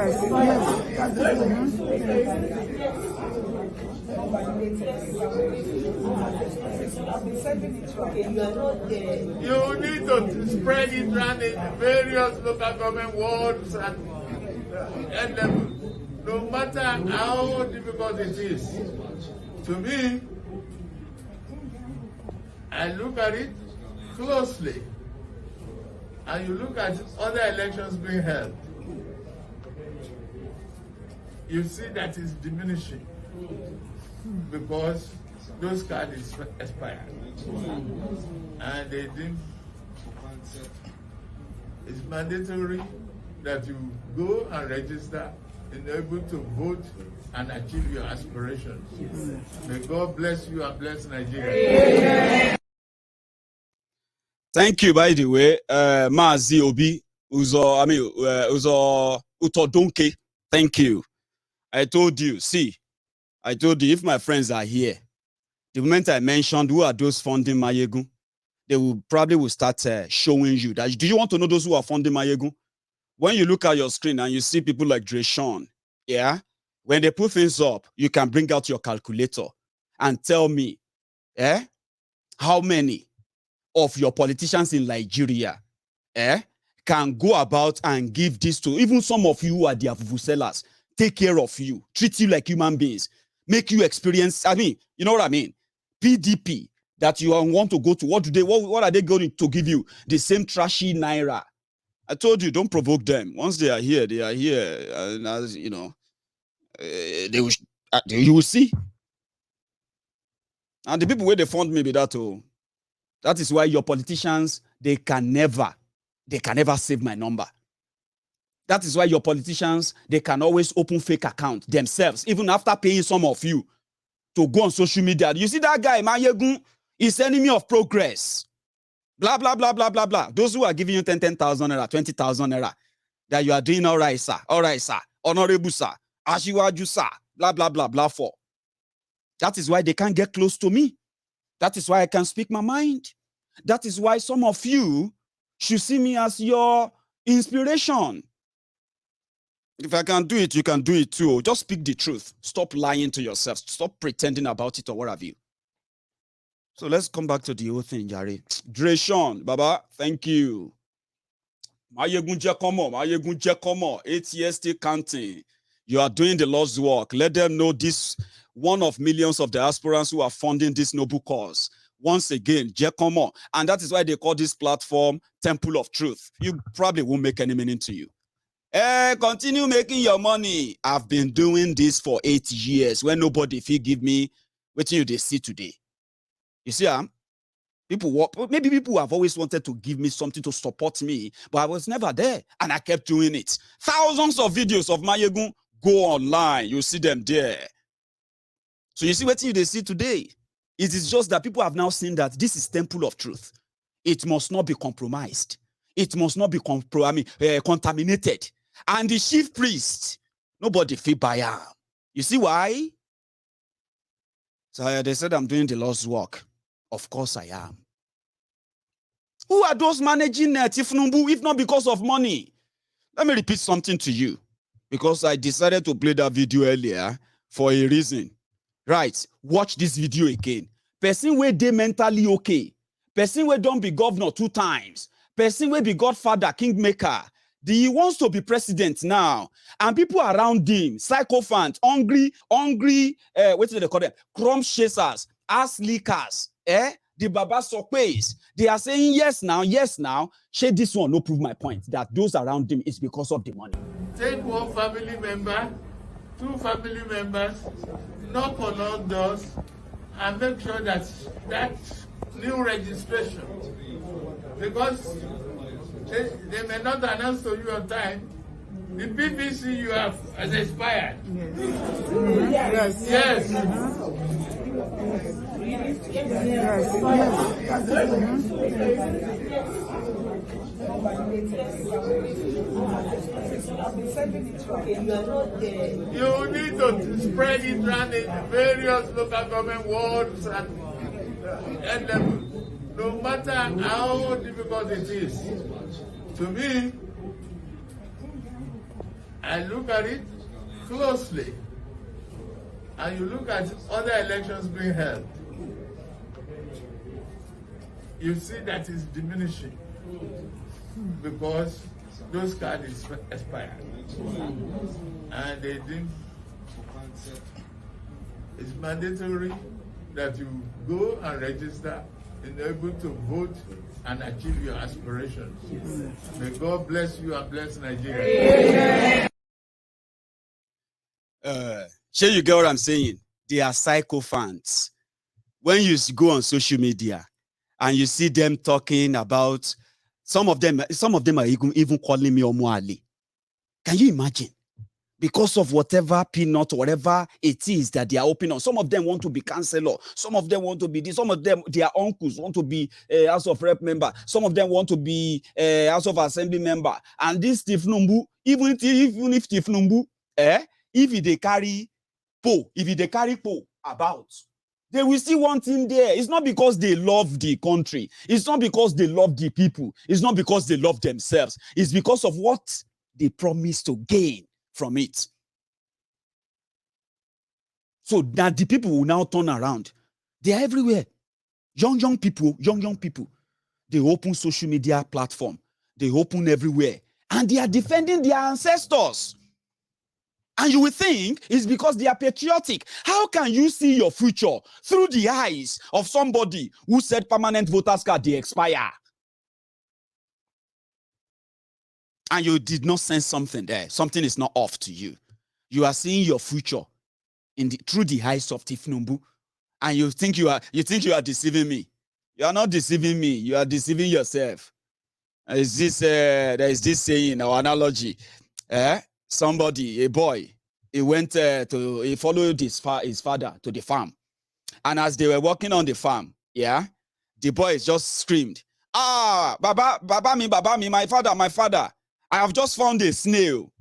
You need to spread it around in various local government wards and no matter how difficult it is. To me, I look at it closely, and you look at other elections being held, you see that it's diminishing because those cards expired and they didn't. It's mandatory that you go and register and able to vote and achieve your aspirations. May God bless you and bless Nigeria. Thank you, by the way, Mazi Obi Uzo Utodonke. Thank you. I told you, if my friends are here, the moment I mentioned who are those funding Mayegun, they will probably start showing you that. Do you want to know those who are funding Mayegun? When you look at your screen and you see people like Dreshawn, yeah, when they put things up, you can bring out your calculator and tell me, how many of your politicians in Nigeria, can go about and give this to even some of you who are their sellers, take care of you, treat you like human beings, make you experience. I mean, you know what I mean? PDP that you want to go to. What are they going to give you? The same trashy naira. I told you, don't provoke them. Once they are here, they are here. And as you know, you will see. And the people where they fund me be that too. That is why your politicians, they can never save my number. That is why your politicians, they can always open fake accounts themselves, even after paying some of you to go on social media. You see that guy, Mayegun, is enemy of progress. Blah, blah, blah, blah, blah, blah. Those who are giving you 10,000 naira, 20,000 naira, that you are doing all right, sir, honorable, sir, Ashiwaju, sir, blah, blah, blah, blah, for. That is why they can't get close to me. That is why I can speak my mind. That is why some of you should see me as your inspiration. If I can do it, you can do it too. Just speak the truth. Stop lying to yourself. Stop pretending about it or what have you. So let's come back to the whole thing, Jare. Dreshawn, Baba, thank you. Mayegun Jekomo, 8 years still counting. You are doing the Lord's work. Let them know this, one of millions of the aspirants who are funding this noble cause. Once again, Jekomo. And that is why they call this platform Temple of Truth. You probably won't make any meaning to you. Continue making your money. I've been doing this for 8 years. When nobody feel give me what you they see today. You see, maybe people have always wanted to give me something to support me, but I was never there, and I kept doing it. Thousands of videos of Mayegun go online. You see them there. So you see what you they see today. It is just that people have now seen that this is Temple of Truth. It must not be compromised. It must not be contaminated. And the chief priest, nobody feel by him. You see why? So they said I'm doing the Lord's work. Of course I am. Who are those managing Tinubu if not because of money? Let me repeat something to you, because I decided to play that video earlier for a reason. Right, watch this video again. Person where they mentally okay. Person where don't be governor 2 times. Person where be godfather, kingmaker. He wants to be president now. And people around him, sycophants, hungry, what do they call them? Crumb chasers, ass leakers, the Baba Sokways. They are saying yes now. Share this one, no prove my point, that those around him is because of the money. Take one family member, 2 family members, knock on all doors, and make sure that new registration, because they may not announce to you on time, the PVC you have has expired. Yes. Yes. You need to spread it around in various local government wards and no matter how difficult it is. To me, and look at it closely, and you look at other elections being held, you see that it's diminishing because those cards expired and they didn't. It's mandatory that you go and register and be able to vote and achieve your aspirations. May God bless you and bless Nigeria. Sure, you get what I'm saying? They are psychophants. When you go on social media and you see them talking about, some of them are even calling me Omuali. Can you imagine? Because of whatever peanut, whatever it is that they are open on. Some of them want to be councillor. Some of them want to be this. Some of them, their uncles want to be a House of Rep member. Some of them want to be a House of Assembly member. And this Tinubu, even if Tinubu, if they carry po about, they will still want him there. It's not because they love the country. It's not because they love the people. It's not because they love themselves. It's because of what they promise to gain from it. So that the people will now turn around. They are everywhere. Young people. They open social media platform. They open everywhere. And they are defending their ancestors. And you will think it's because they are patriotic. How can you see your future through the eyes of somebody who said permanent voters card they expire? And you did not sense something there. Something is not off to you. You are seeing your future through the eyes of Tinubu, and you think you are deceiving me. You are not deceiving me. You are deceiving yourself. There is this saying or analogy. Somebody, a boy, he followed his father to the farm, and as they were walking on the farm, the boy just screamed, Baba me, my father. I have just found a snail.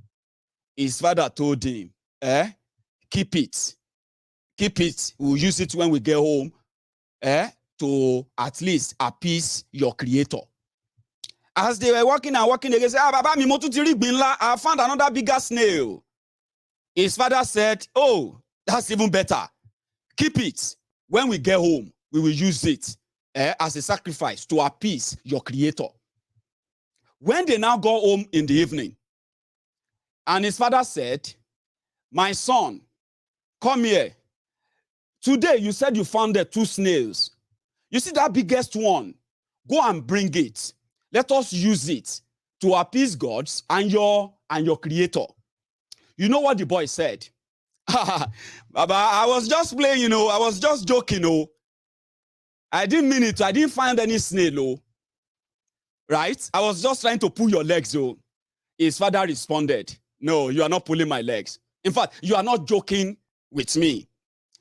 His father told him, keep it. We'll use it when we get home, to at least appease your creator. As they were walking, they said, Baba, I found another bigger snail. His father said, oh, that's even better. Keep it. When we get home, we will use it as a sacrifice to appease your creator. When they now go home in the evening, and his father said, my son, come here. Today you said you found the 2 snails. You see that biggest one? Go and bring it. Let us use it to appease God and your creator. You know what the boy said? Baba, I was just playing, I was just joking, I didn't mean it. I didn't find any snail, right? I was just trying to pull your legs, His father responded, no, you are not pulling my legs. In fact, you are not joking with me.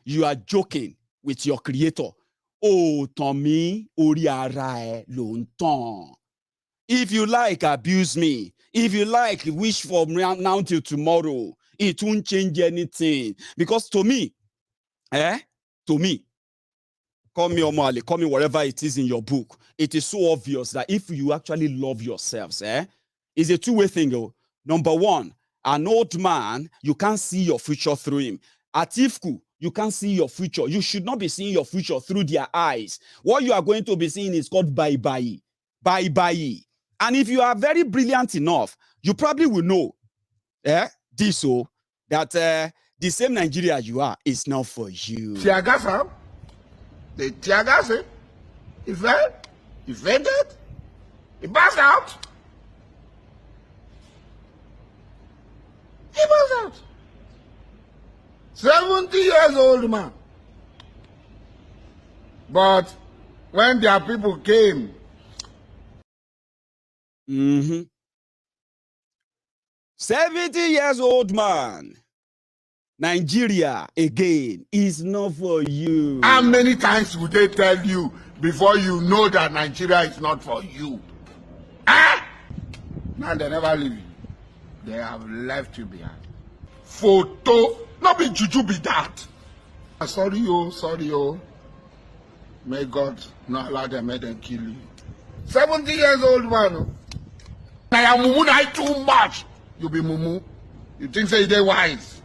You are joking with your creator. Oh, Tommy, ori ara e lo ntan. If you like, abuse me. If you like, wish for now till tomorrow. It won't change anything. Because to me, call me Omali, call me whatever it is in your book. It is so obvious that if you actually love yourselves, it's a two-way thing. Number one, an old man, you can't see your future through him. Atifku, you can't see your future. You should not be seeing your future through their eyes. What you are going to be seeing is called bye-bye. Bye-bye. And if you are very brilliant enough, you probably will know that the same Nigeria you are is not for you. Tiagasa, the Tiagasa, he fell, he fainted, he passed out. He passed out. 70 years old man. But when their people came, 70 years old man. Nigeria again is not for you. how many times would they tell you before you know that Nigeria is not for you? Now they never leave you. They have left you behind. Photo, not be juju be that. Sorry, oh. May God not allow them, make them kill you. 70 years old man. I am mumu too much. You be mumu. You think say they wise?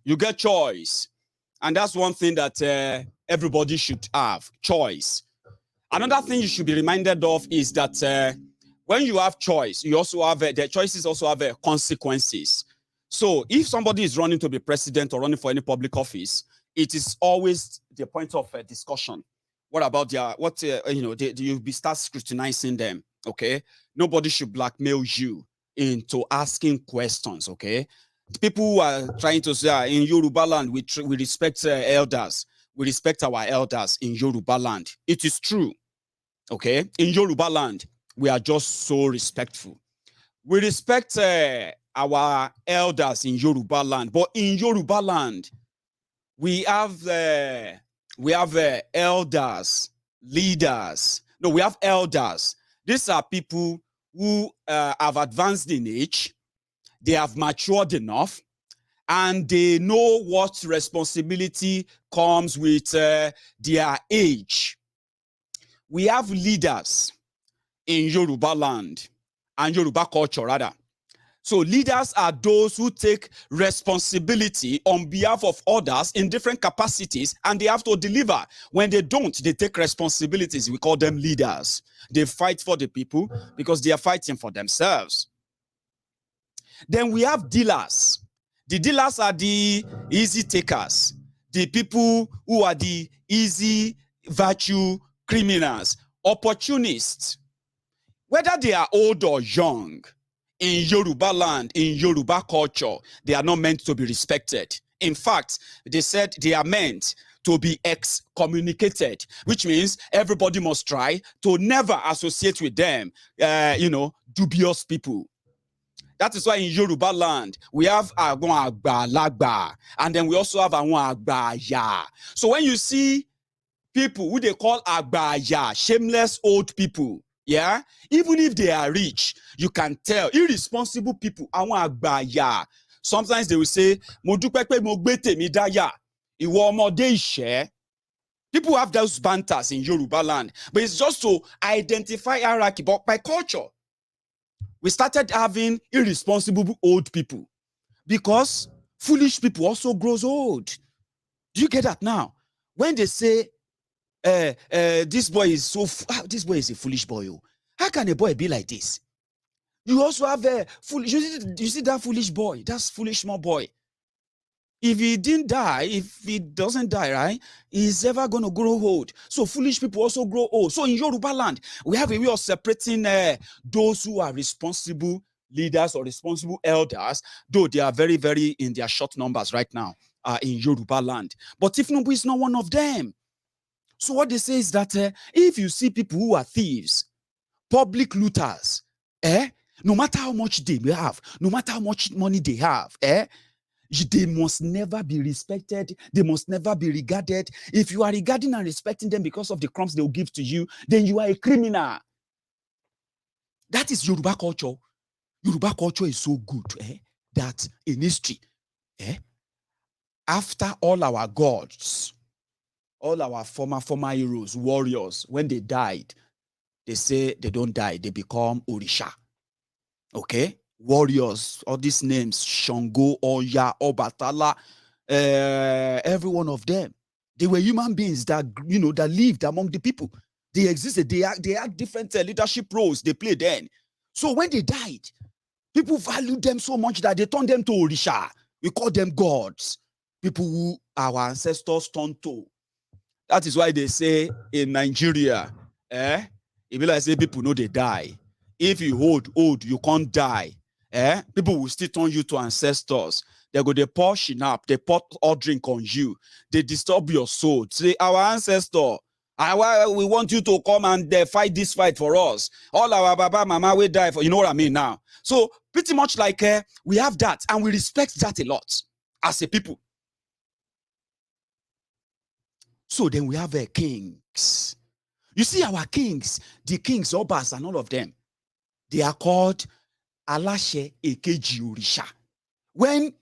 You get choice. And that's one thing that everybody should have, choice. Another thing you should be reminded of is that when you have choice, you also have, the choices also have consequences. So if somebody is running to be president or running for any public office, it is always the point of discussion. What about their, you start scrutinizing them, okay? Nobody should blackmail you into asking questions, okay? People who are trying to say in Yoruba land, we respect elders. We respect our elders in Yoruba land. It is true, okay? In Yoruba land, we are just so respectful. We respect our elders in Yoruba land, but in Yoruba land, we have elders, leaders. No, we have elders. These are people who have advanced in age. They have matured enough, and they know what responsibility comes with their age. We have leaders in Yoruba land and Yoruba culture, rather. So leaders are those who take responsibility on behalf of others in different capacities, and they have to deliver. When they don't, they take responsibilities. We call them leaders. They fight for the people because they are fighting for themselves. Then we have dealers. The dealers are the easy takers, the people who are the easy virtue criminals, opportunists. Whether they are old or young, in Yoruba land, in Yoruba culture, they are not meant to be respected. In fact, they said they are meant to be excommunicated, which means everybody must try to never associate with them, dubious people. That is why in Yoruba land, we have Agbon Agbalagba, and then we also have Awon Agbaya. So when you see people who they call Agbaya, shameless old people, yeah, even if they are rich, you can tell, irresponsible people, Awon Agbaya. Sometimes they will say, Mo dupe pe mo gbe temi daya, iwo omode ise. People have those banters in Yoruba land, but it's just to identify hierarchy. But by culture, we started having irresponsible old people because foolish people also grows old. Do you get that now? When they say, this boy is this boy is a foolish boy. Oh. How can a boy be like this? You also have a foolish, you see that foolish boy, that's foolish small boy. If he didn't die, if he doesn't die, right, he's ever going to grow old. So foolish people also grow old. So in Yoruba land, we have a way of separating those who are responsible leaders or responsible elders, though they are very, very in their short numbers right now in Yoruba land. But Tinubu is not one of them. So what they say is that if you see people who are thieves, public looters, no matter how much they have, no matter how much money they have, they must never be respected. They must never be regarded. If you are regarding and respecting them because of the crumbs they will give to you, then you are a criminal. That is Yoruba culture. Yoruba culture is so good that in history, after all our gods, all our former heroes, warriors, when they died, they say they don't die, they become Orisha. Okay? Warriors, all these names, Shango, Oya, Obatala, every one of them, they were human beings that, that lived among the people. They existed. They had different leadership roles they played then. So when they died, people valued them so much that they turned them to Orisha. We call them gods. People who our ancestors turned to. That is why they say in Nigeria, it be like say people know they die. If you old, you can't die. People will still turn you to ancestors. They go, they pour shinap, they pour all drink on you. They disturb your soul. Say, our ancestor, we want you to come and fight this fight for us. All our baba, mama, we die for, you know what I mean now? So pretty much like we have that, and we respect that a lot as a people. So then we have kings. You see our kings, the kings, Obas, and all of them, they are called Alashe Ekeji Orisha. When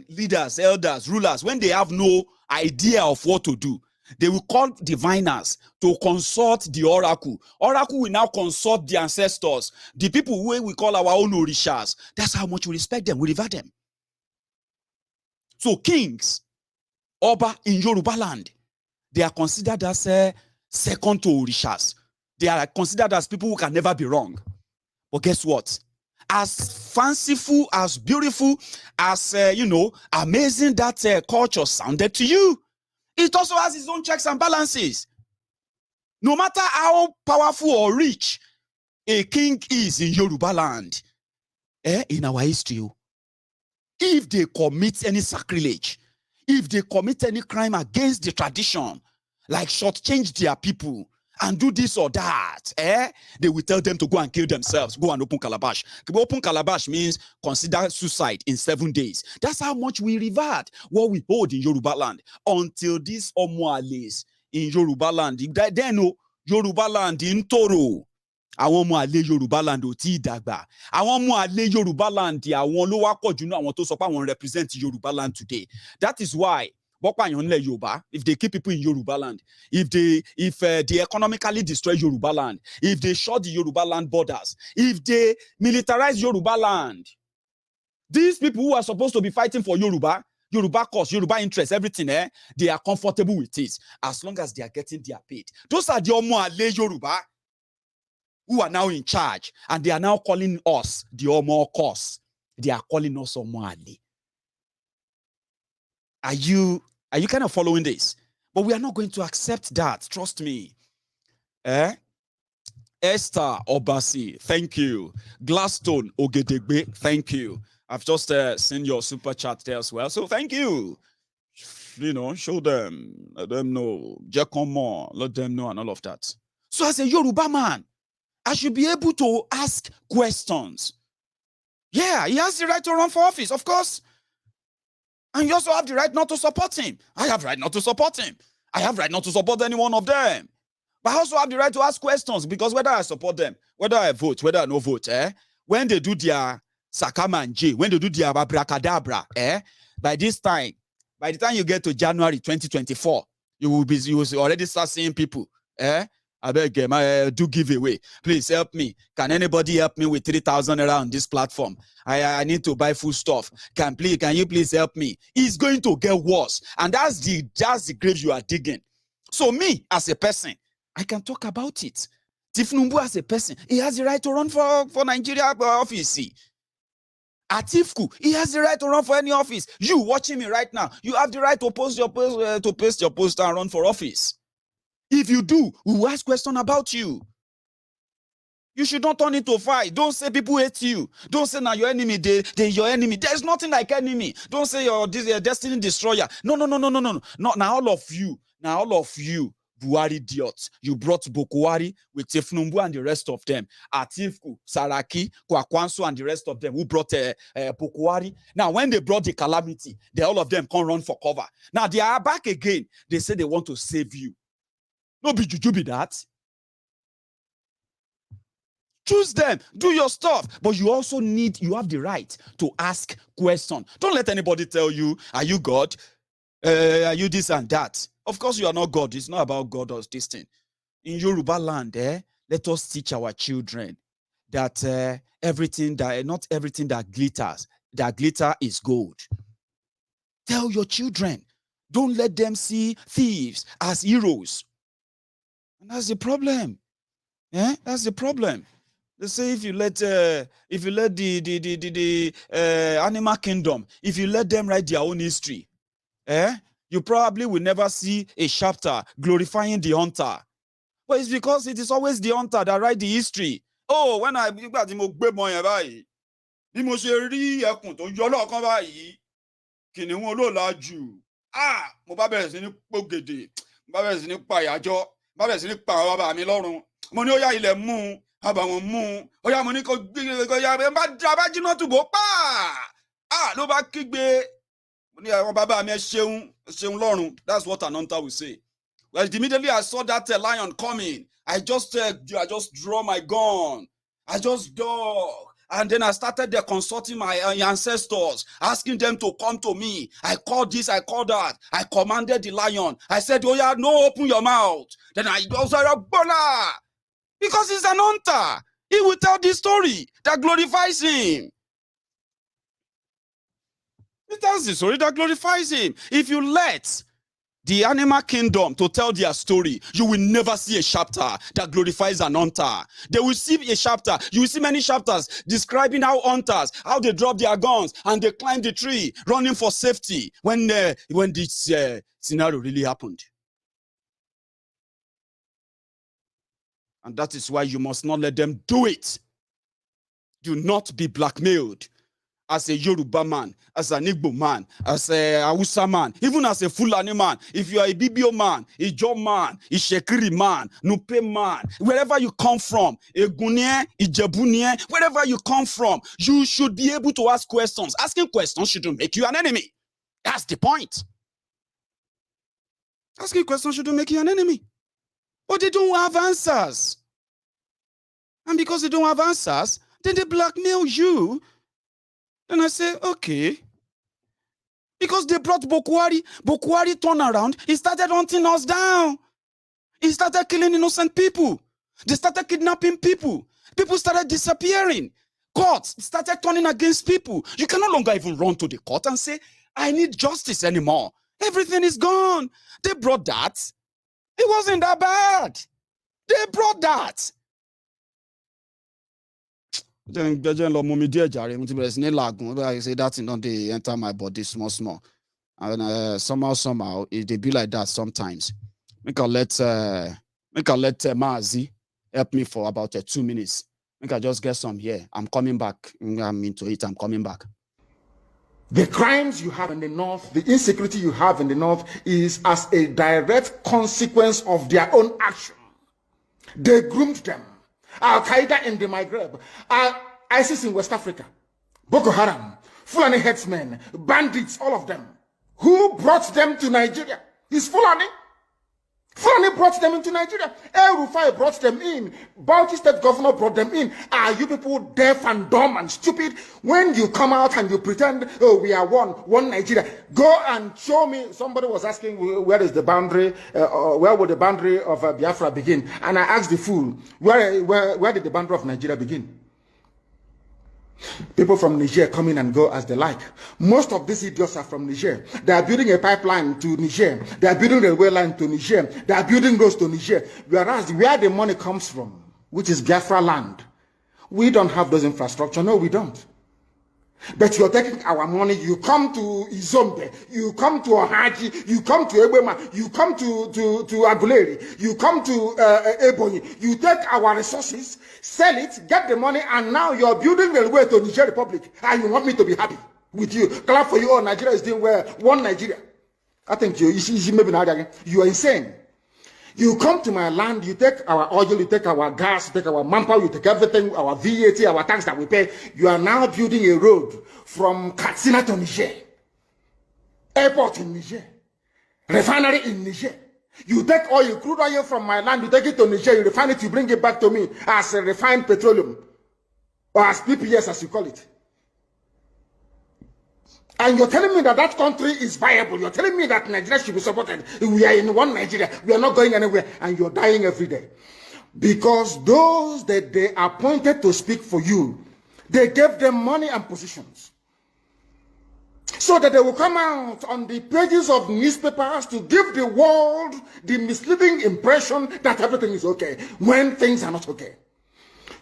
leaders, elders, rulers, when they have no idea of what to do, They will call diviners to consult the oracle. Oracle will now consult the ancestors, the people who we call our own orishas. That's how much we respect them, we revere them. So kings, Oba in Yoruba land, they are considered as second to orishas. They are considered as people who can never be wrong. But guess what? As fanciful, as beautiful, as, amazing that culture sounded to you, it also has its own checks and balances. No matter how powerful or rich a king is in Yoruba land, in our history, if they commit any sacrilege, if they commit any crime against the tradition, like shortchange their people and do this or that, they will tell them to go and kill themselves, go and open calabash. Open calabash means consider suicide in 7 days. That's how much we revert what we hold in Yoruba land until these Omoales in Yoruba land. Then Yoruba land in Toro. Àwọn ọmọ àlè Yorùbá land ò tí ì dàgbà. Àwọn ọmọ àlè Yorùbá land àwọn ló wá pọ̀ jù náà àwọn tó sọ pé àwọn represent Yorùbá land today. That is why if they keep people in Yoruba land, if they economically destroy Yoruba land, if they shut the Yoruba land borders, if they militarize Yoruba land, these people who are supposed to be fighting for Yoruba cause, Yoruba interest, everything, they are comfortable with it as long as they are getting their paid. Those are the Omo Ale Yoruba who are now in charge, and they are now calling us the Omo cause. They are calling us Omo Ale. Are you kind of following this? But we are not going to accept that. Trust me. Esther Obasi, thank you. Gladstone Ogedegbe, thank you. I've just seen your super chat there as well. So thank you. Show them, let them know. Jekomo, let them know and all of that. So as a Yoruba man, I should be able to ask questions. Yeah, he has the right to run for office, of course. And you also have the right not to support him. I have the right not to support him. I have the right not to support any one of them. But I also have the right to ask questions, because whether I support them, whether I vote, whether I no vote, when they do their Sakamanji, when they do their abracadabra, by the time you get to January 2024, you will already start seeing people, I beg do giveaway. Please help me. Can anybody help me with 3,000 around this platform? I need to buy food stuff. Can you please help me? It's going to get worse. And that's the grave you are digging. So me, as a person, I can talk about it. Tinubu as a person, he has the right to run for Nigeria office. Atiku, he has the right to run for any office. You watching me right now, you have the right to post your poster and run for office. If you do, we will ask questions about you. You should not turn it to fight. Don't say people hate you. Don't say now your enemy, they're your enemy. There's nothing like enemy. Don't say you're destiny destroyer. No. Not now all of you. Buhari idiots. You brought Bokwari with Tinubu and the rest of them. Atiku, Saraki, Kwakwanso and the rest of them who brought Bokwari. Now, when they brought the calamity, all of them can't run for cover. Now, they are back again. They say they want to save you. No be juju be that. Choose them. Do your stuff. But you also you have the right to ask questions. Don't let anybody tell you, are you God? Are you this and that? Of course you are not God. It's not about God or this thing. In Yoruba land, let us teach our children that not everything that glitter is gold. Tell your children. Don't let them see thieves as heroes. And that's the problem. That's the problem. They say if you let the animal kingdom, if you let them write their own history, you probably will never see a chapter glorifying the hunter. But it's because it is always the hunter that write the history. Oh, when I gbà tí mo gbé mọ yẹn báyìí, bí mo ṣe rí ẹkùn tó yọ lọ́ọ̀kan báyìí, kìnìún olóòlájù, mo bá bẹ̀rẹ̀ sí ní pògèdè, mo bá bẹ̀rẹ̀ sí ní pa ìyájọ́, mo bá bẹ̀rẹ̀ sí ní pa àwọn bàbá mi lọ́rùn, mo ní ó yá ilẹ̀ mú un, àbà wọn mú un, ó yá mo ní kó gbé ya bá jiná tùbọ̀ pa, ló bá kígbe, mo ní àwọn bàbá mi ṣeun lọ́rùn. That's what an hunter will say. Well, immediately I saw that lion coming, I just draw my gun. I just dug. And then I started there consulting my ancestors, asking them to come to me. I called this, I called that. I commanded the lion. I said, oh yeah, no, open your mouth. Then I also Bola. Because he's an hunter. He will tell this story that glorifies him. He tells the story that glorifies him. If you let the animal kingdom to tell their story, you will never see a chapter that glorifies an hunter. They will see a chapter. You will see many chapters describing how hunters, how they drop their guns and they climb the tree, running for safety when this scenario really happened. And that is why you must not let them do it. Do not be blackmailed. As a Yoruba man, as an Igbo man, as a Hausa man, even as a Fulani man, if you are a Bibio man, a Ijo man, a Shekiri man, Nupe man, wherever you come from, a Gunie, a Jebunie, wherever you come from, you should be able to ask questions. Asking questions shouldn't make you an enemy. That's the point. Asking questions shouldn't make you an enemy. But they don't have answers. And because they don't have answers, then they blackmail you. Then I say, okay. Because they brought Bokwari. Bokwari turned around. He started hunting us down. He started killing innocent people. They started kidnapping people. People started disappearing. Courts started turning against people. You can no longer even run to the court and say, I need justice anymore. Everything is gone. They brought that. It wasn't that bad. They brought that. Then I say that in they enter my body small. And somehow it be like that sometimes. Make I let Mazi help me for about 2 minutes. Make I just get some here. I'm coming back. I'm into it. I'm coming back. The crimes you have in the north, the insecurity you have in the north is as a direct consequence of their own action. They groomed them. Al-Qaeda in the Maghreb, ISIS in West Africa, Boko Haram, Fulani headsmen, bandits, all of them. Who brought them to Nigeria? It's Fulani. Fulani brought them into Nigeria. El Rufai brought them in. Bauchi State Governor brought them in. Are you people deaf and dumb and stupid? When you come out and you pretend, oh, we are one Nigeria, go and show me. Somebody was asking, where is the boundary, where would the boundary of Biafra begin? And I asked the fool, where did the boundary of Nigeria begin? People from Niger come in and go as they like. Most of these idiots are from Niger. They are building a pipeline to Niger. They are building a railway line to Niger. They are building roads to Niger. Whereas where the money comes from, which is Biafra land, we don't have those infrastructure. No, we don't. But you're taking our money. You come to Izombe, you come to Ohaji, you come to Ebema, you come to Aguleri, you come to Ebonyi. You take our resources, sell it, get the money, and now you're building a way to Niger Republic. And you want me to be happy with you? Clap for you. Oh, Nigeria is doing well. One Nigeria. I think you are insane. You come to my land, you take our oil, you take our gas, you take our manpower, you take everything, our VAT, our tax that we pay. You are now building a road from Katsina to Niger, airport in Niger, refinery in Niger. You take oil, crude oil from my land, you take it to Niger, you refine it, you bring it back to me as a refined petroleum, or as PPS as you call it. And you're telling me that that country is viable. You're telling me that Nigeria should be supported. We are in one Nigeria. We are not going anywhere. And you're dying every day. Because those that they appointed to speak for you, they gave them money and positions. So that they will come out on the pages of newspapers to give the world the misleading impression that everything is okay, when things are not okay.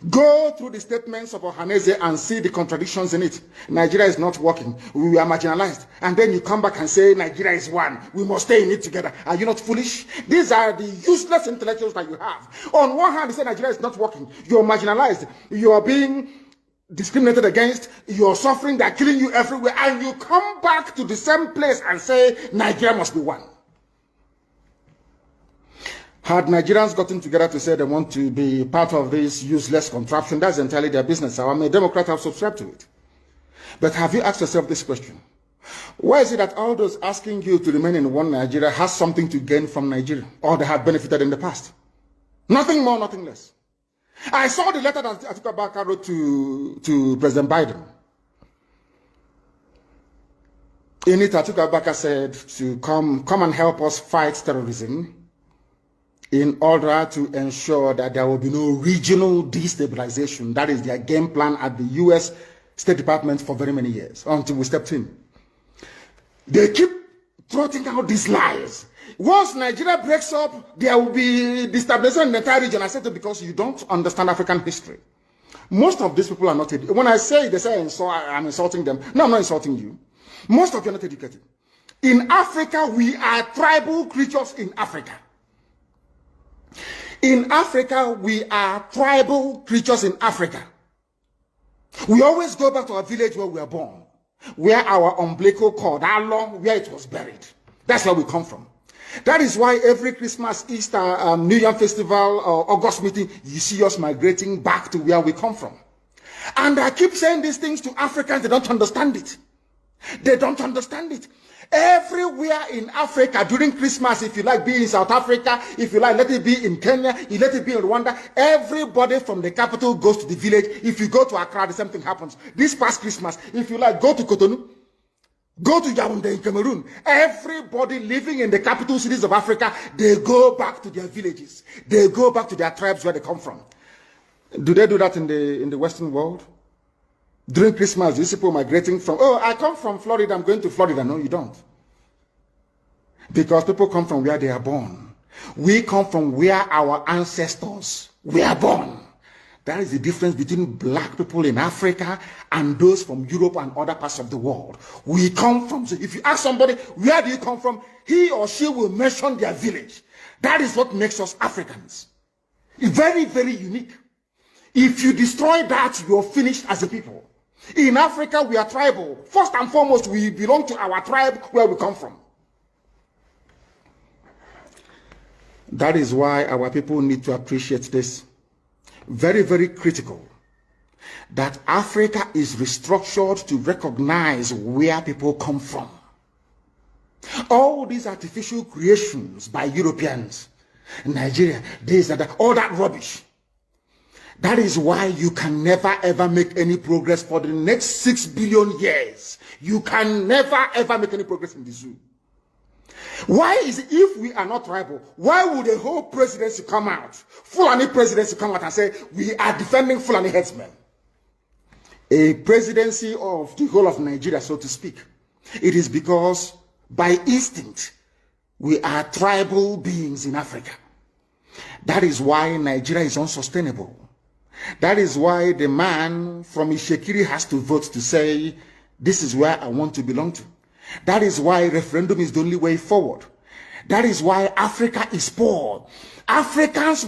Go through the statements of Ohaneze and see the contradictions in it. Nigeria is not working. We are marginalized. And then you come back and say Nigeria is one. We must stay in it together. Are you not foolish? These are the useless intellectuals that you have. On one hand, you say Nigeria is not working. You're marginalized. You are being discriminated against. You're suffering. They're killing you everywhere. And you come back to the same place and say Nigeria must be one. Had Nigerians gotten together to say they want to be part of this useless contraption, that's entirely their business. I'm a Democrat, I've subscribed to it. But have you asked yourself this question? Why is it that all those asking you to remain in one Nigeria has something to gain from Nigeria, or they have benefited in the past? Nothing more, nothing less. I saw the letter that Atiku Abubakar wrote to President Biden. In it, Atiku Abubakar said to come and help us fight terrorism in order to ensure that there will be no regional destabilization. That is their game plan at the U.S. State Department for very many years, until we stepped in. They keep trotting out these lies. Once Nigeria breaks up, there will be destabilization in the entire region. I said it because you don't understand African history. Most of these people are not educated. When I say they say I'm insulting them, no, I'm not insulting you. Most of you are not educated. In Africa, we are tribal creatures in Africa. In Africa, we are tribal creatures in Africa. We always go back to our village where we were born, where our umbilical cord, how long, where it was buried. That's where we come from. That is why every Christmas, Easter, New Year festival, or August meeting, you see us migrating back to where we come from. And I keep saying these things to Africans, they don't understand it. They don't understand it. Everywhere in Africa during Christmas, if you like, be in South Africa, if you like, let it be in Kenya, you let it be in Rwanda, everybody from the capital goes to the village. If you go to Accra, the same thing happens. This past Christmas, if you like, go to Cotonou, go to Yaoundé in Cameroon. Everybody living in the capital cities of Africa, they go back to their villages. They go back to their tribes where they come from. Do they do that in the Western world? During Christmas, these people migrating from, oh, I come from Florida, I'm going to Florida. No, you don't. Because people come from where they are born. We come from where our ancestors were born. That is the difference between black people in Africa and those from Europe and other parts of the world. We come from, so if you ask somebody, where do you come from? He or she will mention their village. That is what makes us Africans. Very, very unique. If you destroy that, you're finished as a people. In Africa, we are tribal. First and foremost, we belong to our tribe where we come from. That is why our people need to appreciate this. Very, very critical. That Africa is restructured to recognize where people come from. All these artificial creations by Europeans, Nigeria, this and that, all that rubbish. That is why you can never ever make any progress for the next 6 billion years. You can never ever make any progress in the zoo. Why is it, if we are not tribal, why would the whole presidency come out, Fulani presidency come out and say, we are defending Fulani headsmen? A presidency of the whole of Nigeria, so to speak. It is because by instinct, we are tribal beings in Africa. That is why Nigeria is unsustainable. That is why the man from Ishekiri has to vote to say, this is where I want to belong to. That is why referendum is the only way forward. That is why Africa is poor. Africans must